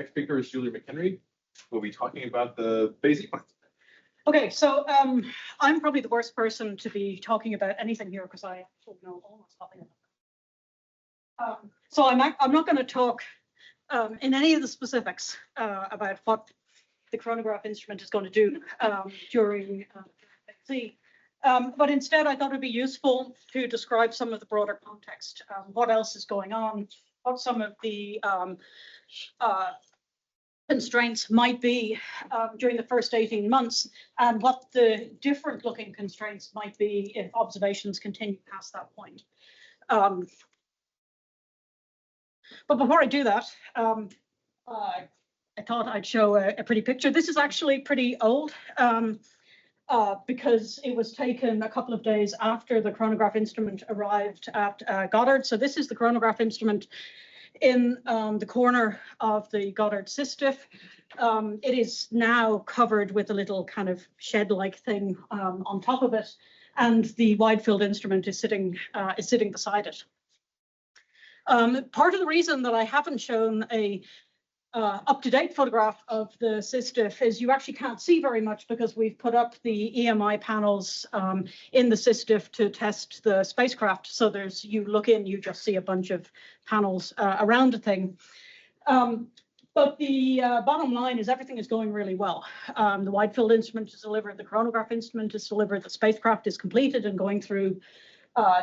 next speaker is Julie McEnery. We'll be talking about the phase E plans. Okay, so I'm probably the worst person to be talking about anything here because I actually know almost nothing about it. So I'm not going to talk in any of the specifics about what the chronograph instrument is going to do during phase E. But instead, I thought it'd be useful to describe some of the broader context. What else is going on? What some of the constraints might be during the first 18 months, and what the different looking constraints might be if observations continue past that point. But before I do that, I thought I'd show a pretty picture. This is actually pretty old because it was taken a couple of days after the chronograph instrument arrived at Goddard. So this is the chronograph instrument in the corner of the Goddard sysdiff. It is now covered with a little kind of shed-like thing on top of it, and the wide field instrument is sitting beside it. Part of the reason that I haven't shown a up-to-date photograph of the sysdiff is you actually can't see very much because we've put up the EMI panels in the sysdiff to test the spacecraft. So you look in, you just see a bunch of panels around the thing. But the bottom line is everything is going really well. The wide field instrument is delivered, the chronograph instrument is delivered, the spacecraft is completed and going through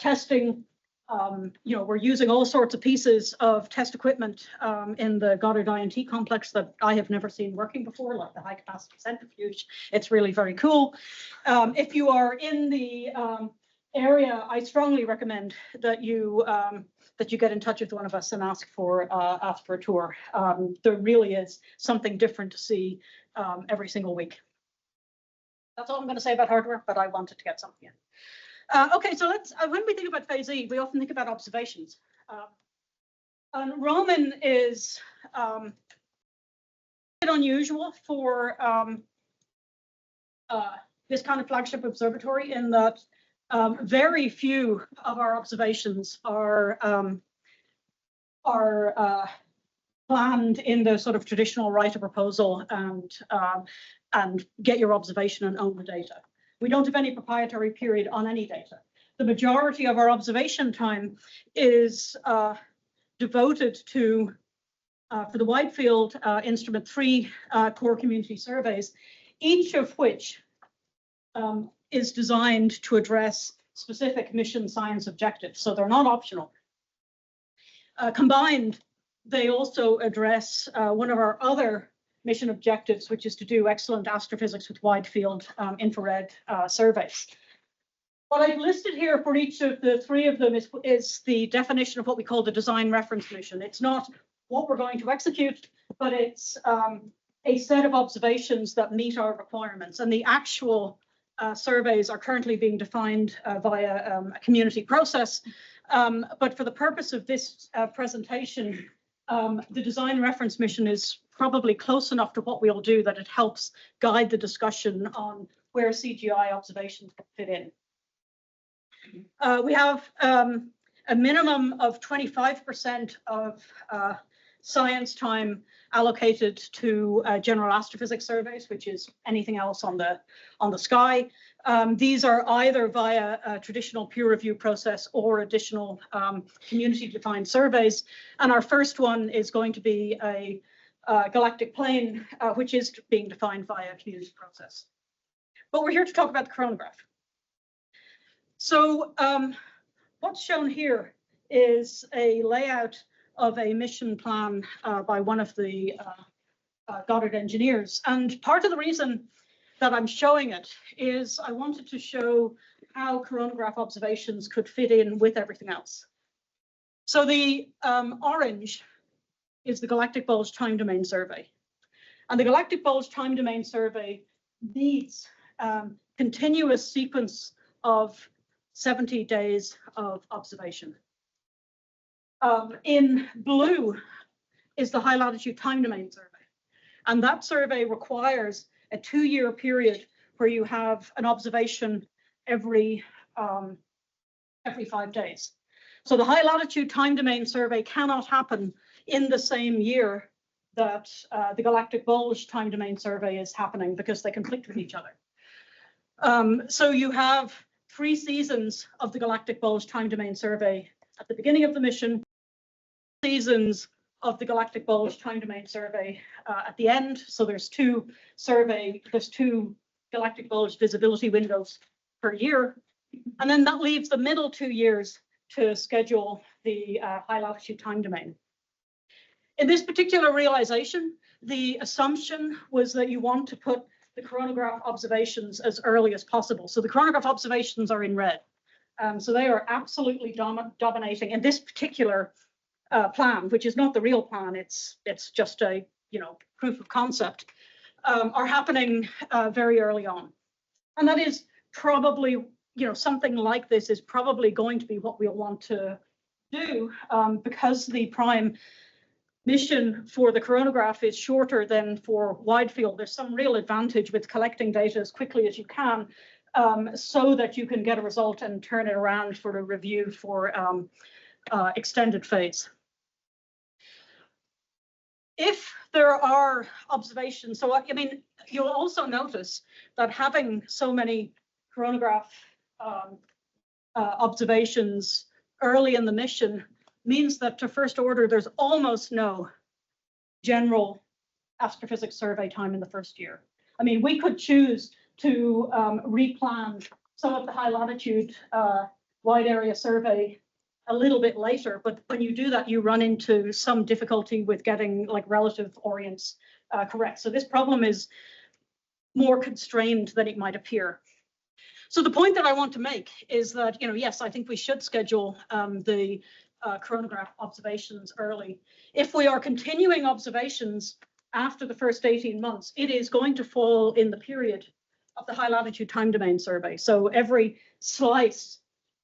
testing. We're using all sorts of pieces of test equipment in the Goddard INT complex that I have never seen working before, like the high capacity centrifuge. It's really very cool. If you are in the area, I strongly recommend that you get in touch with one of us and ask for a tour. There really is something different to see every single week. That's all I'm going to say about hardware, but I wanted to get something in. Okay, so when we think about phase E, we often think about observations. And Roman is a bit unusual for this kind of flagship observatory in that very few of our observations are planned in the sort of traditional right of proposal and get your observation and own the data. We don't have any proprietary period on any data. The majority of our observation time is devoted to, for the wide field instrument, 3 core community surveys, each of which is designed to address specific mission science objectives. So they're not optional. Combined, they also address one of our other mission objectives, which is to do excellent astrophysics with wide field infrared surveys. What I've listed here for each of the 3 of them is the definition of what we call the design reference mission. It's not what we're going to execute, but it's a set of observations that meet our requirements. And the actual surveys are currently being defined via a community process. But for the purpose of this presentation, the design reference mission is probably close enough to what we'll do that it helps guide the discussion on where CGI observations fit in. We have a minimum of 25% of science time allocated to general astrophysics surveys, which is anything else on the sky. These are either via a traditional peer review process or additional community-defined surveys. And our first one is going to be a galactic plane, which is being defined via a community process. But we're here to talk about the chronograph. So what's shown here is a layout of a mission plan by one of the Goddard engineers. And part of the reason that I'm showing it is I wanted to show how chronograph observations could fit in with everything else. So the orange is the Galactic Bulge Time Domain Survey. And the Galactic Bulge Time Domain Survey needs continuous sequence of 70 days of observation. In blue is the High Latitude Time Domain Survey. And that survey requires a 2-year period where you have an observation every 5 days. So the High Latitude Time Domain Survey cannot happen in the same year that the galactic bulge time domain survey is happening because they conflict with each other. So you have 3 seasons of the galactic bulge time domain survey at the beginning of the mission, seasons of the galactic bulge time domain survey at the end. So there's 2 galactic bulge visibility windows per year. And then that leaves the middle 2 years to schedule the high latitude time domain. In this particular realization, the assumption was that you want to put the coronagraph observations as early as possible. So the coronagraph observations are in red. So they are absolutely dominating in this particular plan, which is not the real plan. It's just a proof of concept, are happening very early on. And that is probably, something like this is probably going to be what we'll want to do because the prime mission for the coronagraph is shorter than for wide field. There's some real advantage with collecting data as quickly as you can so that you can get a result and turn it around for a review for extended phase. If there are observations, so I mean, you'll also notice that having so many coronagraph observations early in the mission means that to first order, there's almost no general astrophysics survey time in the first year. I mean, we could choose to replan some of the high latitude wide area survey a little bit later, but when you do that, you run into some difficulty with getting like relative orients correct. So this problem is more constrained than it might appear. So the point that I want to make is that, yes, I think we should schedule the coronagraph observations early. If we are continuing observations after the first 18 months, it is going to fall in the period of the high latitude time domain survey. So every slice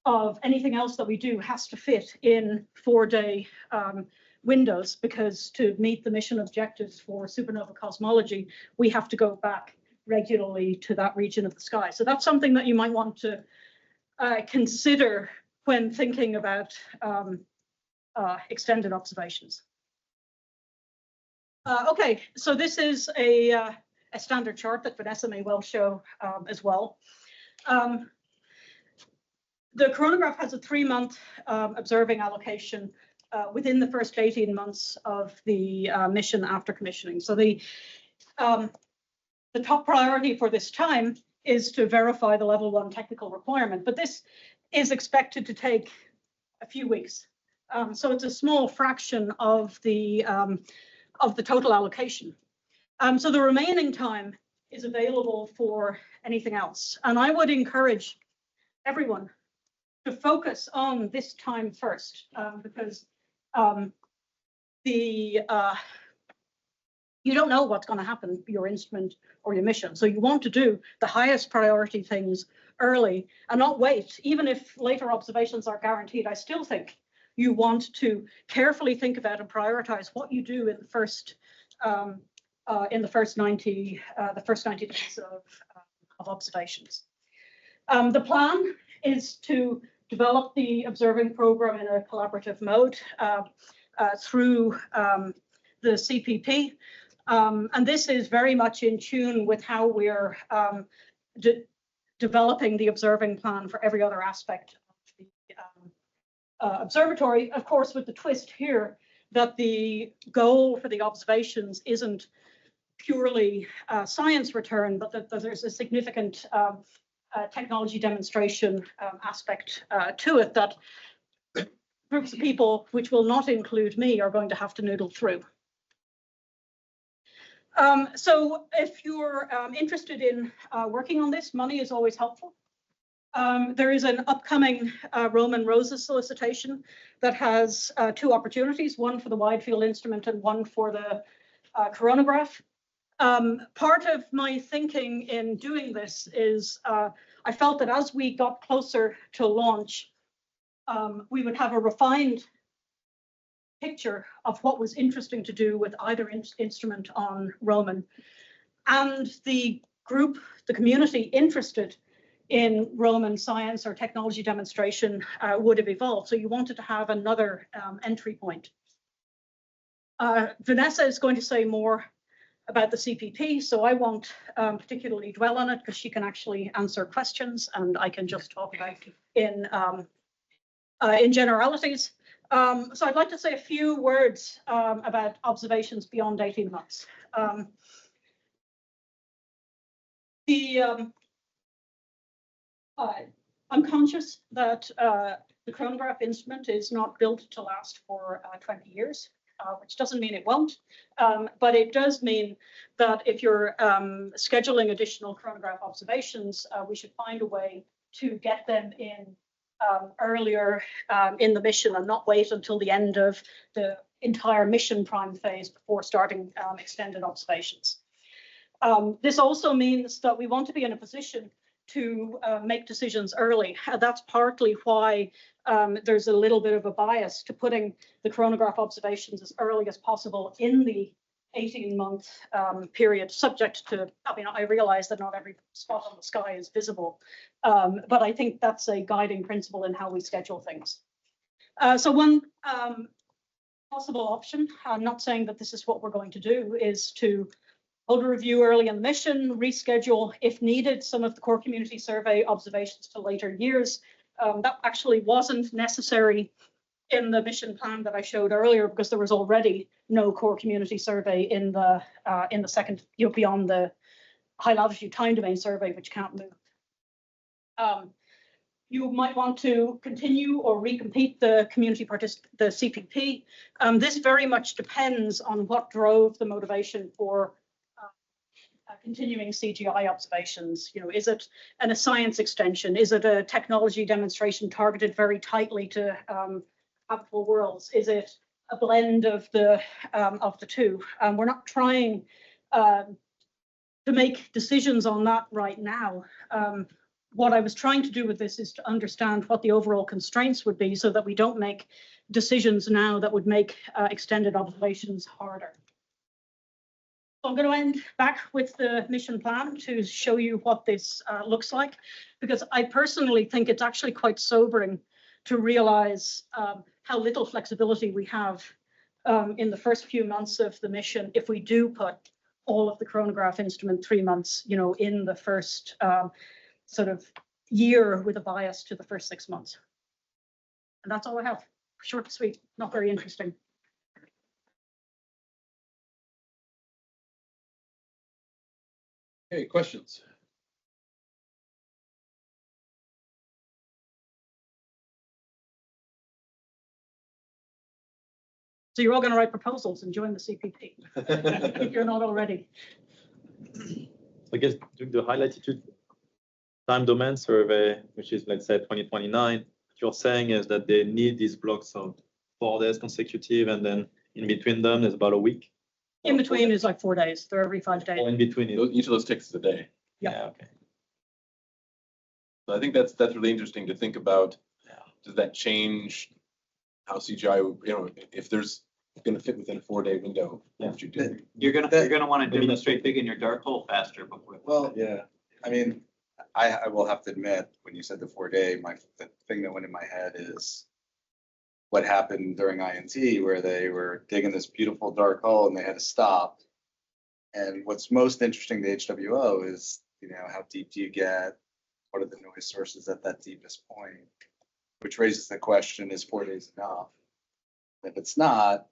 of anything else that we do has to fit in 4-day windows, because to meet the mission objectives for supernova cosmology, we have to go back regularly to that region of the sky. So that's something that you might want to consider when thinking about extended observations. Okay, so this is a standard chart that Vanessa may well show as well. The coronagraph has a 3-month observing allocation within the first 18 months of the mission after commissioning. So the top priority for this time is to verify the level 1 technical requirement, but this is expected to take a few weeks. So it's a small fraction of the total allocation. So the remaining time is available for anything else. And I would encourage everyone to focus on this time first, because you don't know what's going to happen to your instrument or your mission. So you want to do the highest priority things early and not wait. Even if later observations are guaranteed, I still think you want to carefully think about and prioritize what you do in the first 90 days of observations. The plan is to develop the observing program in a collaborative mode through the CPP. And this is very much in tune with how we're developing the observing plan for every other aspect of the observatory, of course, with the twist here that the goal for the observations isn't purely science return, but that there's a significant technology demonstration aspect to it that groups of people, which will not include me, are going to have to noodle through. So if you're interested in working on this, money is always helpful. There is an upcoming Roman Roses solicitation that has 2 opportunities, one for the wide field instrument and one for the coronagraph. Part of my thinking in doing this is I felt that as we got closer to launch, we would have a refined picture of what was interesting to do with either instrument on Roman. And the group, the community interested in Roman science or technology demonstration would have evolved. So you wanted to have another entry point. Vanessa is going to say more about the CPP, so I won't particularly dwell on it because she can actually answer questions and I can just talk about in generalities. So I'd like to say a few words about observations beyond 18 months. I'm conscious that the chronograph instrument is not built to last for 20 years, which doesn't mean it won't, but it does mean that if you're scheduling additional chronograph observations, we should find a way to get them in earlier in the mission and not wait until the end of the entire mission prime phase before starting extended observations. This also means that we want to be in a position to make decisions early. That's partly why there's a little bit of a bias to putting the chronograph observations as early as possible in the 18-month period, subject to, I mean, I realize that not every spot on the sky is visible, but I think that's a guiding principle in how we schedule things. So one possible option, I'm not saying that this is what we're going to do, is to hold a review early in the mission, reschedule, if needed, some of the core community survey observations to later years. That actually wasn't necessary in the mission plan that I showed earlier because there was already no core community survey in the second, beyond the high latitude time domain survey, which can't move. You might want to continue or recompete the the CPP. This very much depends on what drove the motivation for continuing CGI observations. Is it a science extension? Is it a technology demonstration targeted very tightly to habitable worlds? Is it a blend of the two? We're not trying to make decisions on that right now. What I was trying to do with this is to understand what the overall constraints would be so that we don't make decisions now that would make extended observations harder. So I'm going to end back with the mission plan to show you what this looks like, because I personally think it's actually quite sobering to realize how little flexibility we have in the first few months of the mission if we do put all of the chronograph instrument 3 months, in the first sort of year with a bias to the first 6 months. And that's all I have. Short and sweet, not very interesting. Okay, questions? So you're all going to write proposals and join the CPP if you're not already. I guess doing the high latitude time domain survey, which is, let's say, 2029, what you're saying is that they need these blocks of 4 days consecutive, and then in between them, there's about a week. In between is like 4 days. They're every 5 days. Or in between is, Each of those takes a day. yeah, okay. So I think that's really interesting to think about. Does that change how CGI, if there's going to fit within a 4-day window? What would you do? You're gonna want to demonstrate big in your dark hole faster before. Well, Yeah. I mean, I will have to admit, when you said the 4-day, the thing that went in my head is what happened during INT, where they were digging this beautiful dark hole and they had to stop. And what's most interesting to HWO is, how deep do you get? What are the noise sources at that deepest point? Which raises the question, is 4 days enough? If it's not,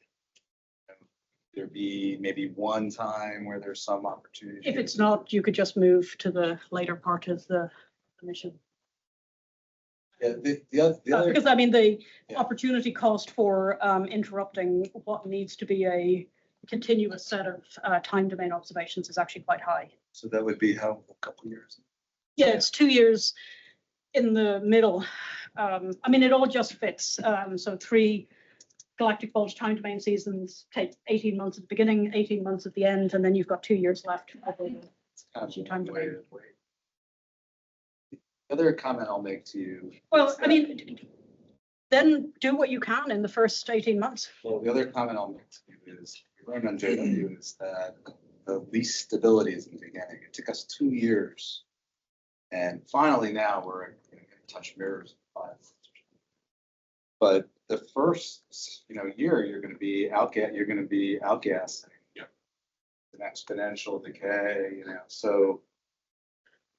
there'd be maybe one time where there's some opportunity. If it's not, you could just move to the later part of the mission. Yeah, the other Because I mean, the Yeah. opportunity cost for interrupting what needs to be a continuous set of time domain observations is actually quite high. so that would be how, a couple years. Yeah, it's 2 years in the middle. I mean, it all just fits. So 3 galactic bulge time domain seasons take 18 months at the beginning, 18 months at the end, and then you've got 2 years left. It's kind of Time a way domain. to wait. The other comment I'll make to you. Well, is I mean, then do what you can in the first 18 months. Well, the other comment I'll make to you is, we learned on JW is that the least stability is in the beginning. It took us 2 years. And finally now we're going to touch mirrors. But the first, year, you're gonna be outgassing. Yep. An exponential decay, so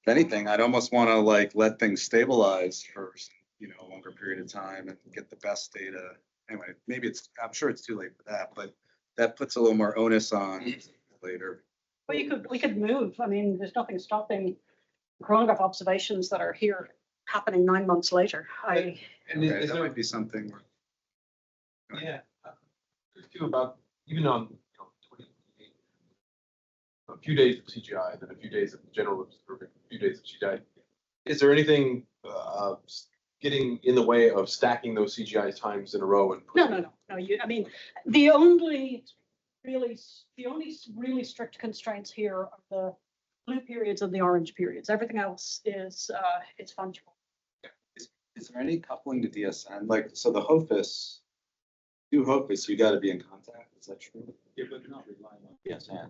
if anything, I'd almost wanna like let things stabilize for, a longer period of time and get the best data. Anyway, I'm sure it's too late for that, but that puts a little more onus on later. Well, we could move. I mean, there's nothing stopping chronograph observations that are here happening 9 months later. Okay, that might be something. Yeah. Too about, even on, 28, a few days of CGI, and then a few days of general observing, a few days of CGI. Is there anything getting in the way of stacking those CGI times in a row and? No. I mean, the only really strict constraints here are the blue periods and the orange periods. Everything else is fungible. Is there any coupling to DSN? Like, so the HOFIS, you gotta be in contact, is that true? Yeah, but you're not relying on PSN.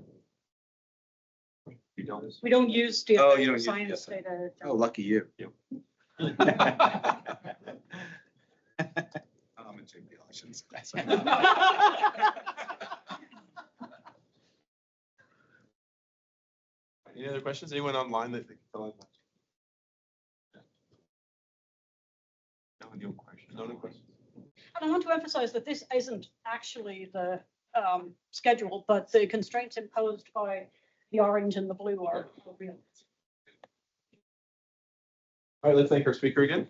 You don't. We don't use Oh, DSA you don't for use science DSA. data. Oh, lucky you. Yep. I'm a JP elections. Any other questions? Anyone online that they can fill in? No new questions. No new questions. And I want to emphasize that this isn't actually the schedule, but the constraints imposed by the orange and the blue are real. All right, let's thank our speaker again.